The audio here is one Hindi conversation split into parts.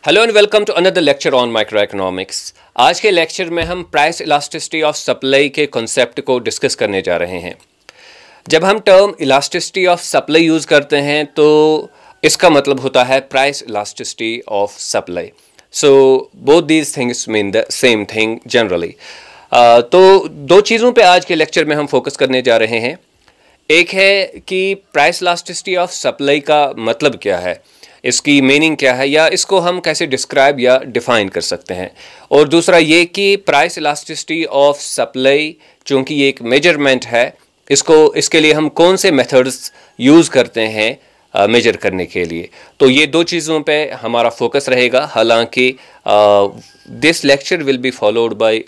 Hello and welcome to another lecture on micro economics. आज के लेक्चर में हम प्राइस इलास्टिसिटी ऑफ सप्लाई के कॉन्सेप्ट को डिस्कस करने जा रहे हैं। जब हम term elasticity of supply use करते हैं तो इसका मतलब होता है price elasticity of supply. So both these things mean the same thing generally. तो दो चीज़ों पे आज के लेक्चर में हम फोकस करने जा रहे हैं। एक है कि प्राइस इलास्टिसिटी ऑफ सप्लाई का मतलब क्या है, इसकी मीनिंग क्या है, या इसको हम कैसे डिस्क्राइब या डिफ़ाइन कर सकते हैं। और दूसरा ये कि प्राइस इलास्टिसिटी ऑफ सप्लाई चूँकि ये एक मेजरमेंट है, इसके लिए हम कौन से मेथड्स यूज़ करते हैं मेजर करने के लिए। तो ये दो चीज़ों पे हमारा फोकस रहेगा। हालांकि this lecture will be followed by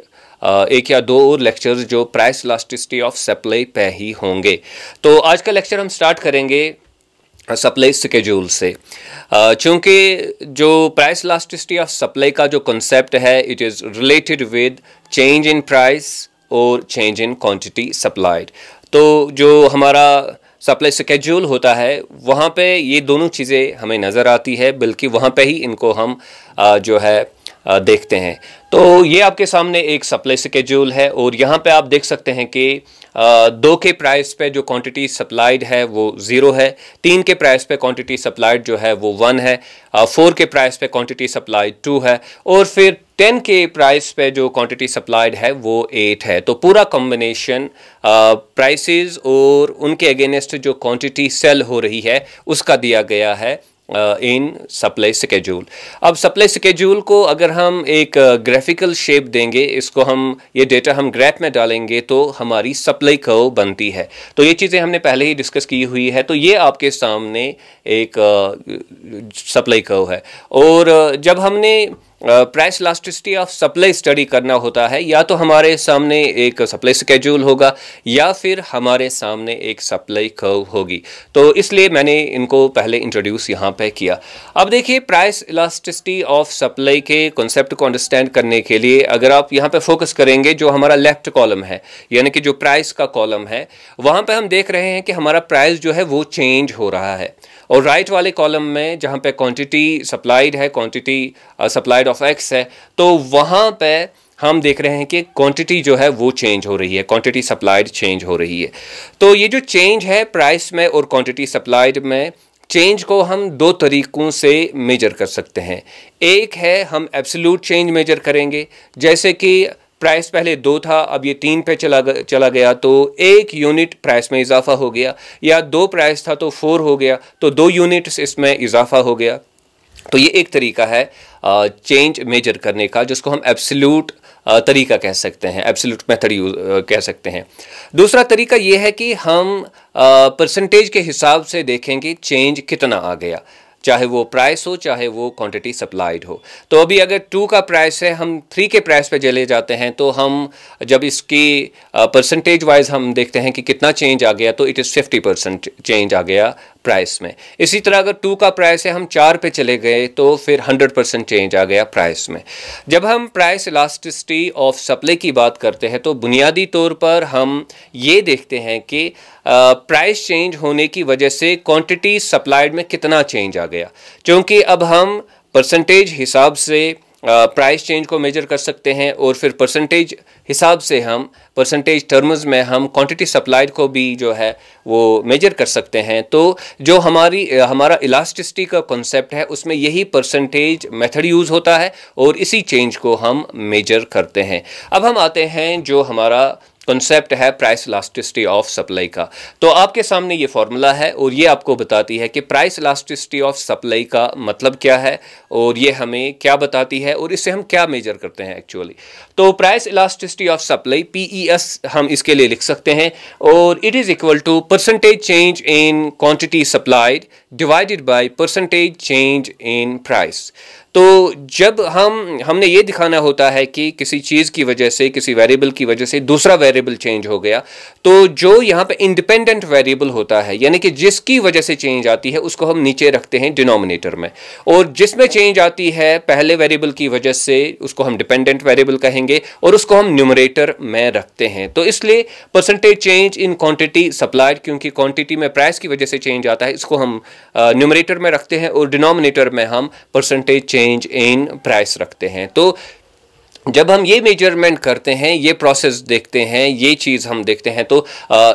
एक या दो और लेक्चर्स जो प्राइस इलास्टिसिटी ऑफ सप्लाई पे ही होंगे। तो आज का लेक्चर हम स्टार्ट करेंगे सप्लाई स्केड्यूल से। चूँकि जो प्राइस इलास्टिसिटी ऑफ सप्लाई का जो कॉन्सेप्ट है it is related with change in price और चेंज इन क्वांटिटी सप्लाइड। तो जो हमारा सप्लाई स्केड्यूल होता है वहाँ पे ये दोनों चीज़ें हमें नज़र आती है, बल्कि वहाँ पे ही इनको हम जो है देखते हैं। तो ये आपके सामने एक सप्लाई स्केड्यूल है और यहाँ पे आप देख सकते हैं कि 2 के प्राइस पे जो क्वांटिटी सप्लाइड है वो 0 है, 3 के प्राइस पे क्वांटिटी सप्लाइड जो है वो 1 है, 4 के प्राइस पे क्वांटिटी सप्लाइड 2 है और फिर 10 के प्राइस पे जो क्वांटिटी सप्लाइड है वो 8 है। तो पूरा कॉम्बिनेशन प्राइसेस और उनके अगेंस्ट जो क्वांटिटी सेल हो रही है उसका दिया गया है इन सप्लाई स्केड्यूल। अब सप्लाई स्केड्यूल को अगर हम एक ग्राफिकल शेप देंगे, इसको हम ये डेटा हम ग्राफ में डालेंगे तो हमारी सप्लाई कर्व बनती है। तो ये चीज़ें हमने पहले ही डिस्कस की हुई है। तो ये आपके सामने एक सप्लाई कर्व है। और जब हमने price elasticity of supply study करना होता है, या तो हमारे सामने एक सप्लाई स्केड्यूल होगा या फिर हमारे सामने एक सप्लाई कर्व होगी। तो इसलिए मैंने इनको पहले इंट्रोड्यूस यहाँ पे किया। अब देखिए प्राइस इलास्टिसिटी ऑफ सप्लाई के कॉन्सेप्ट को अंडरस्टैंड करने के लिए अगर आप यहाँ पे फोकस करेंगे, जो हमारा लेफ्ट कॉलम है यानी कि जो प्राइस का कॉलम है, वहाँ पे हम देख रहे हैं कि हमारा प्राइस जो है वो चेंज हो रहा है। और राइट वाले कॉलम में जहाँ पे क्वांटिटी सप्लाइड है, क्वांटिटी सप्लाइड ऑफ एक्स है, तो वहाँ पे हम देख रहे हैं कि क्वांटिटी जो है वो चेंज हो रही है, क्वांटिटी सप्लाइड चेंज हो रही है। तो ये जो चेंज है प्राइस में और क्वांटिटी सप्लाइड में, चेंज को हम दो तरीक़ों से मेजर कर सकते हैं। एक है हम एब्सोल्यूट चेंज मेजर करेंगे, जैसे कि प्राइस पहले 2 था, अब ये 3 पे चला गया तो 1 यूनिट प्राइस में इजाफा हो गया, या 2 प्राइस था तो 4 हो गया तो 2 यूनिट्स इसमें इजाफा हो गया। तो ये एक तरीका है चेंज मेजर करने का, जिसको हम एब्सोल्यूट तरीका कह सकते हैं, एब्सोल्यूट मेथड कह सकते हैं। दूसरा तरीका ये है कि हम परसेंटेज के हिसाब से देखेंगे चेंज कितना आ गया, चाहे वो प्राइस हो चाहे वो क्वांटिटी सप्लाइड हो। तो अभी अगर 2 का प्राइस है, हम 3 के प्राइस पे चले जाते हैं, तो हम जब इसकी परसेंटेज वाइज हम देखते हैं कि कितना चेंज आ गया, तो इट इज़ 50% चेंज आ गया प्राइस में। इसी तरह अगर 2 का प्राइस है, हम 4 पे चले गए तो फिर 100% चेंज आ गया प्राइस में। जब हम प्राइस इलास्टिसिटी ऑफ सप्लाई की बात करते हैं तो बुनियादी तौर पर हम ये देखते हैं कि प्राइस चेंज होने की वजह से क्वांटिटी सप्लाइड में कितना चेंज आ गया। क्योंकि अब हम परसेंटेज हिसाब से प्राइस चेंज को मेजर कर सकते हैं और फिर परसेंटेज हिसाब से हम परसेंटेज टर्म्स में हम क्वांटिटी सप्लाइड को भी जो है वो मेजर कर सकते हैं। तो जो हमारा इलास्टिसिटी का कॉन्सेप्ट है उसमें यही परसेंटेज मेथड यूज़ होता है और इसी चेंज को हम मेजर करते हैं। अब हम आते हैं जो हमारा कॉन्सेप्ट है प्राइस इलास्टिसिटी ऑफ सप्लाई का। तो आपके सामने ये फॉर्मूला है और ये आपको बताती है कि प्राइस इलास्टिसिटी ऑफ सप्लाई का मतलब क्या है और ये हमें क्या बताती है और इससे हम क्या मेजर करते हैं एक्चुअली। तो price elasticity of supply PES हम इसके लिए लिख सकते हैं, और it is equal to percentage change in quantity supplied divided by percentage change in price. तो जब हमने ये दिखाना होता है कि किसी चीज़ की वजह से, किसी वेरिएबल की वजह से दूसरा वेरिएबल चेंज हो गया, तो जो यहाँ पे इंडिपेंडेंट वेरिएबल होता है यानी कि जिसकी वजह से चेंज आती है उसको हम नीचे रखते हैं डिनोमिनेटर में, और जिसमें चेंज आती है पहले वेरिएबल की वजह से उसको हम डिपेंडेंट वेरिएबल कहेंगे और उसको हम न्यूमरेटर में रखते हैं। तो इसलिए percentage change in quantity supplied, क्योंकि क्वांटिटी में प्राइस की वजह से चेंज आता है, इसको हम न्यूमरेटर में रखते हैं और डिनोमिनेटर में हम परसेंटेज चेंज इन प्राइस रखते हैं। तो जब हम ये मेजरमेंट करते हैं, ये प्रोसेस देखते हैं, ये चीज़ हम देखते हैं, तो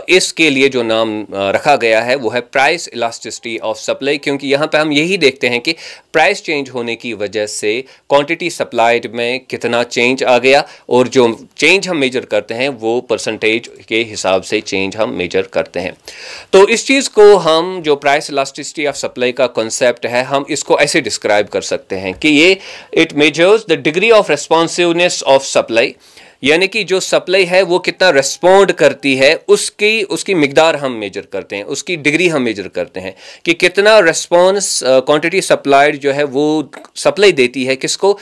इसके लिए जो नाम रखा गया है वो है प्राइस इलास्टिसिटी ऑफ सप्लाई, क्योंकि यहाँ पे हम यही देखते हैं कि प्राइस चेंज होने की वजह से क्वांटिटी सप्लाइड में कितना चेंज आ गया, और जो चेंज हम मेजर करते हैं वो परसेंटेज के हिसाब से चेंज हम मेजर करते हैं। तो इस चीज़ को हम, जो प्राइस इलास्टिसिटी ऑफ सप्लाई का कॉन्सेप्ट है, हम इसको ऐसे डिस्क्राइब कर सकते हैं कि ये it measures the degree of responsiveness of supply, यानी कि जो सप्लाई है वो कितना रेस्पॉन्ड करती है, उसकी मिकदार हम मेजर करते हैं, उसकी डिग्री हम मेजर करते हैं कि कितना रेस्पॉन्स क्वांटिटी सप्लाइड जो है वो सप्लाई देती है किसको,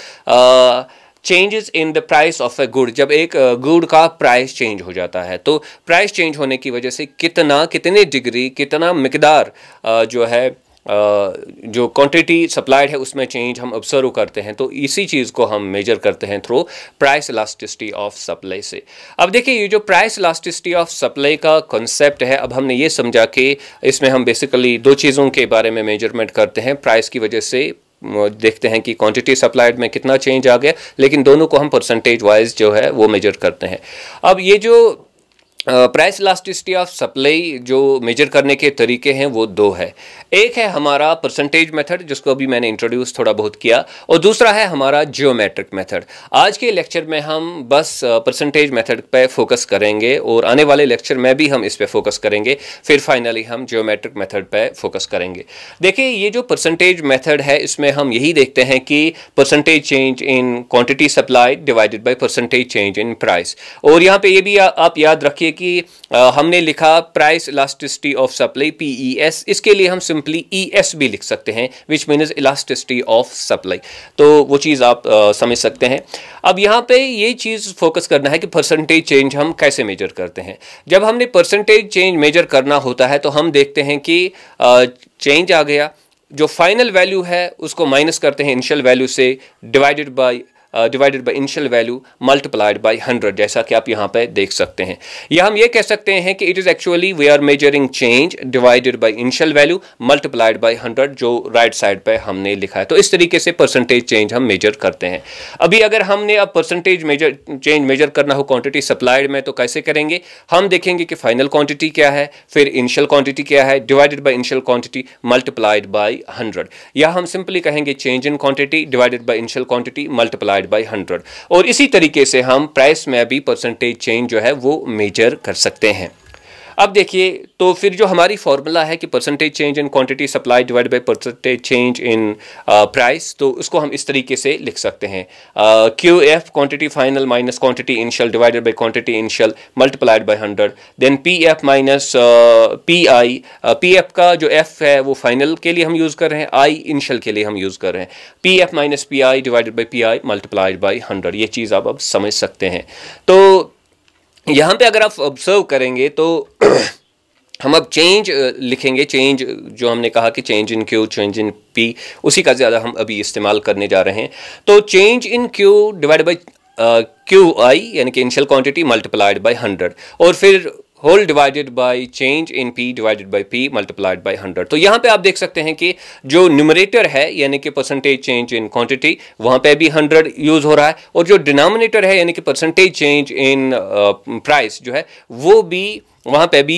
changes in the price of a good. जब एक गुड का प्राइस चेंज हो जाता है, तो प्राइस चेंज होने की वजह से कितने डिग्री, कितना मिकदार जो है जो क्वांटिटी सप्लाइड है उसमें चेंज हम ऑब्जर्व करते हैं। तो इसी चीज़ को हम मेजर करते हैं through price elasticity of supply से। अब देखिए, ये जो प्राइस इलास्टिसिटी ऑफ सप्लाई का कॉन्सेप्ट है, अब हमने ये समझा कि इसमें हम बेसिकली दो चीज़ों के बारे में मेजरमेंट करते हैं। प्राइस की वजह से देखते हैं कि क्वांटिटी सप्लाइड में कितना चेंज आ गया, लेकिन दोनों को हम परसेंटेज वाइज जो है वो मेजर करते हैं। अब ये जो प्राइस इलास्टिसिटी ऑफ सप्लाई जो मेजर करने के तरीके हैं वो दो है। एक है हमारा परसेंटेज मेथड, जिसको अभी मैंने इंट्रोड्यूस थोड़ा बहुत किया, और दूसरा है हमारा जियोमेट्रिक मेथड। आज के लेक्चर में हम बस परसेंटेज मेथड पे फोकस करेंगे, और आने वाले लेक्चर में भी हम इस पे फोकस करेंगे, फिर फाइनली हम जियोमेट्रिक मेथड पे फोकस करेंगे। देखिए, ये जो परसेंटेज मेथड है, इसमें हम यही देखते हैं कि percentage change in quantity supplied divided by percentage change in price. और यहाँ पे ये भी आप याद रखिए कि हमने लिखा price elasticity of supply PES, इसके लिए हम सिंपली ES भी लिख सकते हैं, which means elasticity of supply. तो वो चीज़ आप समझ सकते हैं। अब यहाँ पे ये चीज़ फोकस करना है कि परसेंटेज चेंज हम कैसे मेजर करते हैं। जब हमने परसेंटेज चेंज मेजर करना होता है, तो हम देखते हैं कि चेंज आ गया, जो फाइनल वैल्यू है उसको माइनस करते हैं इनिशियल वैल्यू से, divided by initial value multiplied by 100, जैसा कि आप यहाँ पे देख सकते हैं। या हम ये कह सकते हैं कि it is actually we are measuring change divided by initial value multiplied by 100, जो राइट साइड पे हमने लिखा है। तो इस तरीके से परसेंटेज चेंज हम मेजर करते हैं। अभी अगर हमने अब परसेंटेज चेंज मेजर करना हो क्वांटिटी सप्लाइड में, तो कैसे करेंगे? हम देखेंगे कि फाइनल क्वांटिटी क्या है, फिर इनिशियल क्वांटिटी क्या है, divided by initial quantity multiplied by 100। या हम सिंपली कहेंगे change in quantity divided by initial quantity multiplied by 100। और इसी तरीके से हम प्राइस में भी परसेंटेज चेंज जो है वो मेजर कर सकते हैं। अब देखिए, तो फिर जो हमारी फॉर्मूला है कि percentage change in quantity supply divide by percentage change in price, तो उसको हम इस तरीके से लिख सकते हैं QF quantity final minus quantity initial divided by quantity initial multiplied by 100, then PF minus PI। PF का जो F है वो फाइनल के लिए हम यूज़ कर रहे हैं, I इनिशियल के लिए हम यूज़ कर रहे हैं। PF minus PI divided by PI multiplied by 100। ये चीज़ आप अब समझ सकते हैं। तो यहाँ पे अगर आप ऑब्जर्व करेंगे तो हम अब चेंज लिखेंगे। चेंज जो हमने कहा कि change in Q, change in P, उसी का ज़्यादा हम अभी इस्तेमाल करने जा रहे हैं। तो change in Q divide by QI, यानी कि इनिशियल क्वांटिटी मल्टीप्लाइड बाय 100, और फिर whole divided by change in P divided by P multiplied by 100। तो यहाँ पे आप देख सकते हैं कि जो न्यूमरेटर है यानी कि परसेंटेज चेंज इन क्वांटिटी, वहाँ पे भी 100 यूज़ हो रहा है, और जो डिनोमिनेटर है यानी कि परसेंटेज चेंज इन प्राइस जो है वो भी वहाँ पे भी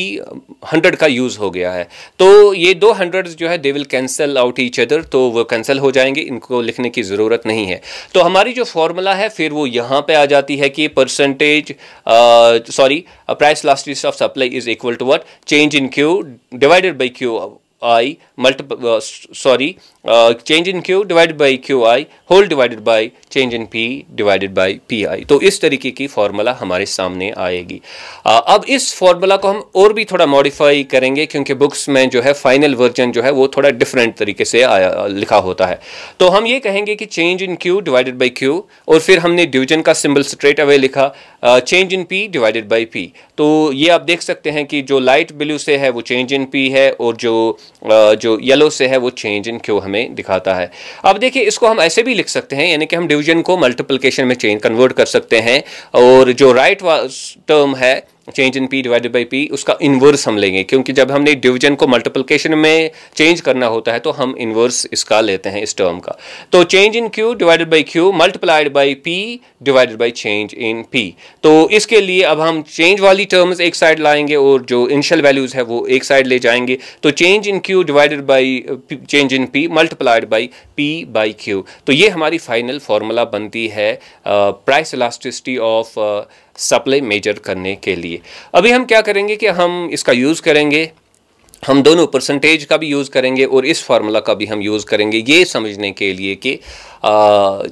100 का यूज़ हो गया है। तो ये दो 100 जो है they will cancel out each other, तो वो कैंसिल हो जाएंगे, इनको लिखने की ज़रूरत नहीं है। तो हमारी जो फॉर्मूला है फिर वो यहाँ पे आ जाती है कि price elasticity of supply is equal to what, change in Q divided by QI change in Q divided by QI whole divided by change in P divided by PI। तो इस तरीके की फॉर्मूला हमारे सामने आएगी। अब इस फॉर्मूला को हम और भी थोड़ा मॉडिफाई करेंगे, क्योंकि बुक्स में जो है फाइनल वर्जन जो है वो थोड़ा डिफरेंट तरीके से लिखा होता है। तो हम ये कहेंगे कि change in Q divided by Q, और फिर हमने डिवीजन का सिंबल स्ट्रेट अवे लिखा change in P divided by P। तो ये आप देख सकते हैं कि जो लाइट ब्लू से है वो चेंज इन P है, और जो येलो से है वो चेंज इन Q हमें दिखाता है। अब देखिए, इसको हम ऐसे भी लिख सकते हैं, यानी कि हम डिवीजन को मल्टीप्लिकेशन में चेंज कन्वर्ट कर सकते हैं, और जो राइट टर्म है change in P divided by P, उसका इन्वर्स हम लेंगे, क्योंकि जब हमने डिवीजन को मल्टीप्लिकेशन में चेंज करना होता है तो हम इन्वर्स इसका लेते हैं इस टर्म का। तो change in Q divided by Q multiplied by P divided by change in P. तो इसके लिए अब हम चेंज वाली टर्म्स एक साइड लाएंगे और जो इनिशियल वैल्यूज है वो एक साइड ले जाएंगे। तो change in Q divided by change in P multiplied by P by Q. तो ये हमारी फाइनल फॉर्मूला बनती है price elasticity of supply measure करने के लिए। अभी हम क्या करेंगे कि हम इसका यूज़ करेंगे, हम दोनों परसेंटेज का भी यूज़ करेंगे और इस फार्मूला का भी हम यूज़ करेंगे ये समझने के लिए कि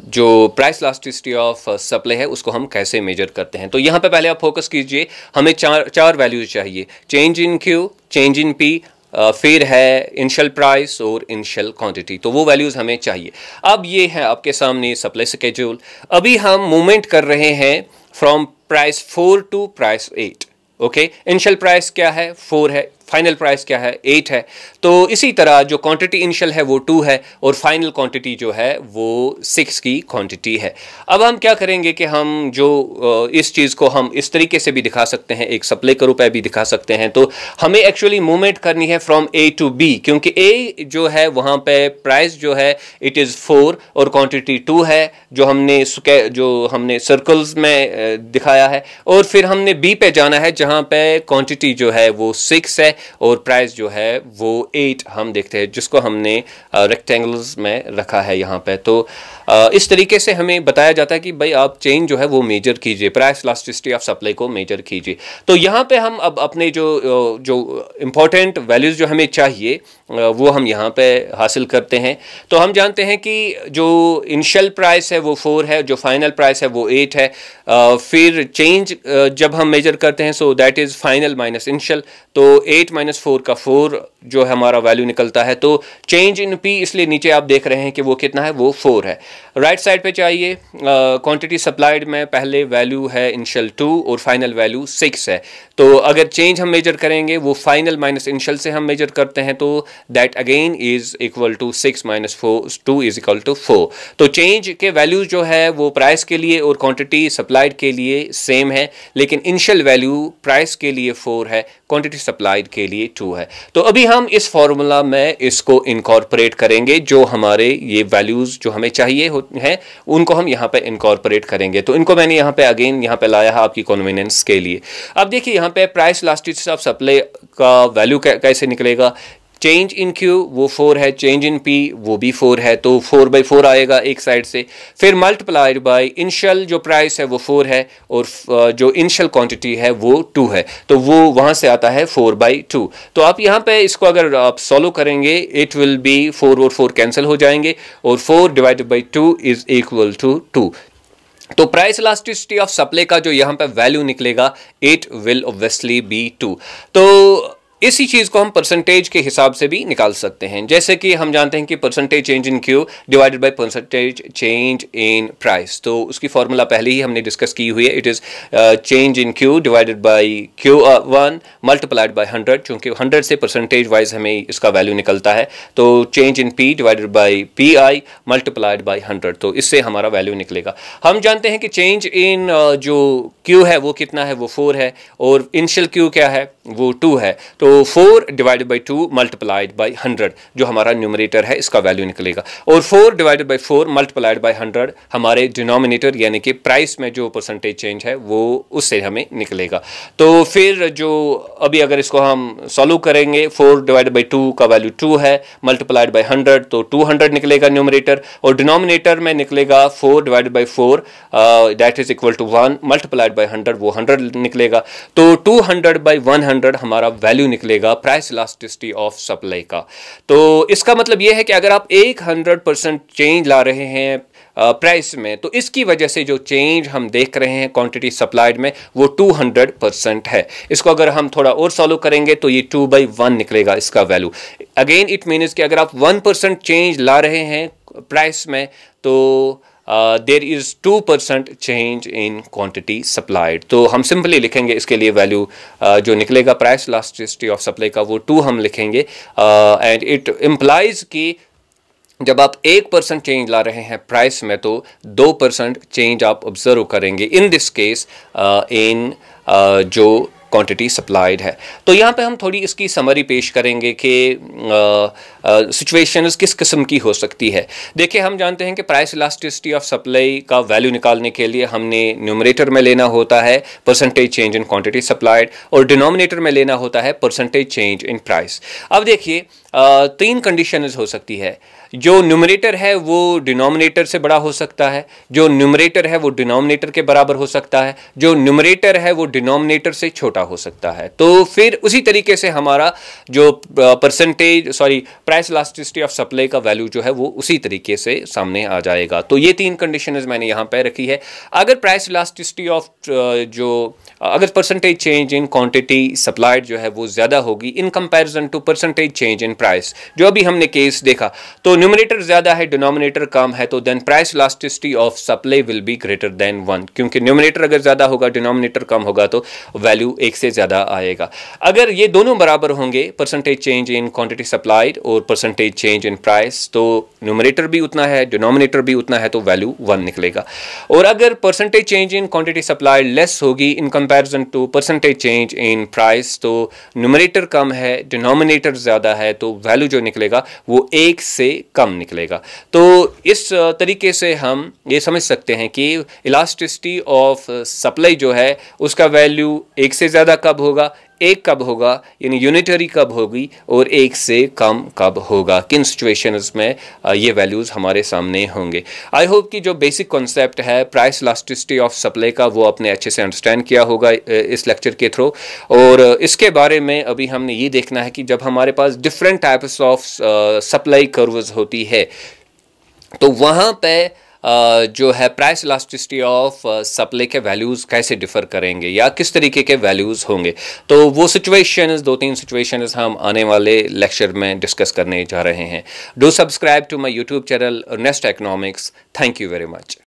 जो प्राइस इलास्टिसिटी ऑफ सप्लाई है उसको हम कैसे मेजर करते हैं। तो यहाँ पे पहले आप फोकस कीजिए, हमें चार वैल्यूज चाहिए, change in Q, change in P, फिर है इनिशियल प्राइस और इनिशियल क्वांटिटी। तो वो वैल्यूज़ हमें चाहिए। अब ये है आपके सामने सप्लाई स्केड्यूल। अभी हम मूवमेंट कर रहे हैं from price 4 to price 8। Okay, initial price क्या है 4 है, फाइनल प्राइस क्या है 8 है। तो इसी तरह जो क्वांटिटी इनिशियल है वो 2 है और फाइनल क्वांटिटी जो है वो 6 की क्वांटिटी है। अब हम क्या करेंगे कि हम जो इस चीज़ को हम इस तरीके से भी दिखा सकते हैं, एक सप्लाई के रूप में भी दिखा सकते हैं। तो हमें एक्चुअली मूवमेंट करनी है फ्रॉम ए टू बी, क्योंकि ए जो है वहाँ पे प्राइस जो है इट इज़ 4 और क्वांटिटी 2 है जो हमने सर्कल्स में दिखाया है, और फिर हमने बी पे जाना है जहाँ पे क्वांटिटी जो है वो 6 है और प्राइस जो है वो 8 हम देखते हैं, जिसको हमने रेक्टेंगल्स में रखा है यहाँ पे। तो इस तरीके से हमें बताया जाता है कि भाई आप चेंज जो है वो मेजर कीजिए, प्राइस इलास्टिसिटी ऑफ सप्लाई को मेजर कीजिए। तो यहाँ पे हम अब अपने जो इम्पोर्टेंट वैल्यूज़ जो हमें चाहिए वो हम यहाँ पे हासिल करते हैं। तो हम जानते हैं कि जो इनिशियल प्राइस है वो 4 है, जो फाइनल प्राइस है वो 8 है। फिर चेंज जब हम मेजर करते हैं so that is final minus initial, तो 8 माइनस 4 का 4 जो है हमारा वैल्यू निकलता है। तो चेंज इन पी इसलिए नीचे आप देख रहे हैं कि वो कितना है, वो 4 है। राइट साइड पे चाहिए क्वांटिटी सप्लाइड में पहले वैल्यू है इनिशियल 2 और फाइनल वैल्यू 6 है। तो अगर चेंज हम मेजर करेंगे वो फाइनल माइनस इनिशियल से हम मेजर करते हैं, तो that again is equal to 6 minus 2 is equal to 4। तो चेंज के वैल्यू जो है वो प्राइस के लिए और क्वांटिटी सप्लाइड के लिए सेम है, लेकिन इनिशियल वैल्यू प्राइस के लिए 4 है, क्वांटिटी सप्लाइड के लिए 2 है। तो अभी हम इस फॉर्मूला में इसको इनकॉर्पोरेट करेंगे, जो हमारे ये वैल्यूज़ जो हमें चाहिए हैं उनको हम यहाँ पे इनकॉर्पोरेट करेंगे। तो इनको मैंने यहाँ पे अगेन यहाँ पे लाया है आपकी कन्वीनियंस के लिए। अब देखिए यहाँ पे प्राइस इलास्टिसिटी ऑफ सप्लाई का वैल्यू कैसे निकलेगा। चेंज इन क्यू वो 4 है, चेंज इन पी वो भी 4 है, तो 4/4 आएगा एक साइड से। फिर मल्टीप्लाइड बाय इनिशियल जो प्राइस है वो 4 है और जो इनिशियल क्वांटिटी है वो 2 है, तो वो वहाँ से आता है 4/2। तो आप यहाँ पे इसको अगर आप सॉल्व करेंगे इट विल बी 4 और 4 कैंसिल हो जाएंगे और 4 divided by 2 is equal to 2। तो प्राइस इलास्टिसिटी ऑफ सप्लाई का जो यहाँ पे वैल्यू निकलेगा इट विल ऑब्वियसली बी 2। तो इसी चीज़ को हम परसेंटेज के हिसाब से भी निकाल सकते हैं, जैसे कि हम जानते हैं कि percentage change in Q divided by percentage change in price. तो उसकी फॉर्मूला पहले ही हमने डिस्कस की हुई है, it is change in Q divided by Q1 multiplied by 100, चूँकि 100 से परसेंटेज वाइज हमें इसका वैल्यू निकलता है। तो change in P divided bye PI multiplied by 100, तो इससे हमारा वैल्यू निकलेगा। हम जानते हैं कि चेंज इन जो Q है वो कितना है, वो 4 है और इनिशियल Q क्या है, वो 2 है। तो 4 डिवाइडेड बाई 2 मल्टीप्लाइड बाई 100 जो हमारा न्यूमरेटर है इसका वैल्यू निकलेगा, और 4 डिवाइडेड बाई 4 मल्टीप्लाइड बाई 100 हमारे डिनोमिनेटर यानी कि प्राइस में जो परसेंटेज चेंज है वो उससे हमें निकलेगा। तो फिर जो अभी अगर इसको हम सॉल्व करेंगे 4 डिवाइडेड बाई 2 का वैल्यू 2 है मल्टीप्लाइड बाई 100, तो 200 निकलेगा न्यूमरेटर, और डिनोमिनेटर में निकलेगा 4 divided by 4 that is equal to 1 multiplied by 100, वो 100 निकलेगा। तो 200 बाई 100 हमारा वैल्यू निकलेगा प्राइस इलास्टिसिटी ऑफ सप्लाई का। तो इसका मतलब यह है कि अगर आप 100% चेंज ला रहे हैं प्राइस में, तो इसकी वजह से जो चेंज हम देख रहे हैं क्वांटिटी सप्लाइड में वो 200% है। इसको अगर हम थोड़ा और सॉल्व करेंगे तो ये 2/1 निकलेगा इसका वैल्यू। अगेन इट मीन्स कि अगर आप 1% चेंज ला रहे हैं प्राइस में तो there is 2% change in quantity supplied. तो हम सिंपली लिखेंगे इसके लिए वैल्यू जो निकलेगा प्राइस इलास्टिसिटी ऑफ सप्लाई का वो 2 हम लिखेंगे, एंड इट इम्प्लाइज कि जब आप 1% चेंज ला रहे हैं प्राइस में तो 2% चेंज आप ऑब्जर्व करेंगे इन दिस केस इन जो क्वांटिटी सप्लाइड है। तो यहाँ पे हम थोड़ी इसकी समरी पेश करेंगे कि सिचुएशंस किस किस्म की हो सकती है। देखिए, हम जानते हैं कि प्राइस इलास्टिसिटी ऑफ सप्लाई का वैल्यू निकालने के लिए हमने न्यूमरेटर में लेना होता है percentage change in quantity supplied और डिनोमिनेटर में लेना होता है परसेंटेज चेंज इन प्राइस। अब देखिए, तीन कंडीशंस हो सकती है। जो न्यूमरेटर है वो डिनोमिनेटर से बड़ा हो सकता है, जो न्यूमरेटर है वो डिनोमिनेटर के बराबर हो सकता है, जो न्यूमरेटर है वो डिनोमिनेटर से छोटा हो सकता है। तो फिर उसी तरीके से हमारा जो प्राइस इलास्टिसिटी ऑफ सप्लाई का वैल्यू जो है वो उसी तरीके से सामने आ जाएगा। तो ये तीन कंडीशंस मैंने यहाँ पे रखी है। अगर प्राइस इलास्टिसिटी ऑफ अगर percentage change in quantity supplied जो है वो ज़्यादा होगी in comparison to percentage change in price, जो अभी हमने केस देखा, तो न्यूमरेटर ज़्यादा है डिनोमिनेटर कम है, तो then price elasticity of supply will be greater than 1, क्योंकि न्यूमरेटर अगर ज़्यादा होगा डिनोमिनेटर कम होगा तो वैल्यू 1 से ज़्यादा आएगा। अगर ये दोनों बराबर होंगे, percentage change in quantity supplied और परसेंटेज चेंज इन प्राइस, तो न्यूमरेटर भी उतना है डिनोमिनेटर भी उतना है, तो वैल्यू 1 निकलेगा। और अगर percentage change in quantity supplied less होगी in comparison to percentage change in price, तो न्यूमरेटर कम है डिनोमिनेटर ज़्यादा है, तो वैल्यू जो निकलेगा वो 1 से कम निकलेगा। तो इस तरीके से हम ये समझ सकते हैं कि इलास्टिसिटी ऑफ सप्लाई जो है उसका वैल्यू 1 से ज़्यादा कब होगा, 1 कब होगा, यानी यूनिटरी कब होगी, और 1 से कम कब होगा, किन सिचुएशंस में ये वैल्यूज़ हमारे सामने होंगे। आई होप कि जो बेसिक कॉन्सेप्ट है प्राइस इलास्टिसिटी ऑफ सप्लाई का वो आपने अच्छे से अंडरस्टैंड किया होगा इस लेक्चर के थ्रू। और इसके बारे में अभी हमने ये देखना है कि जब हमारे पास different types of supply curves होती है तो वहाँ पे जो है प्राइस इलास्टिसिटी ऑफ सप्लाई के वैल्यूज़ कैसे डिफ़र करेंगे या किस तरीके के वैल्यूज़ होंगे। तो वो सिचुएशंस, 2-3 सिचुएशंस हम आने वाले लेक्चर में डिस्कस करने जा रहे हैं। Do subscribe to my YouTube channel Nest Economics. Thank you very much.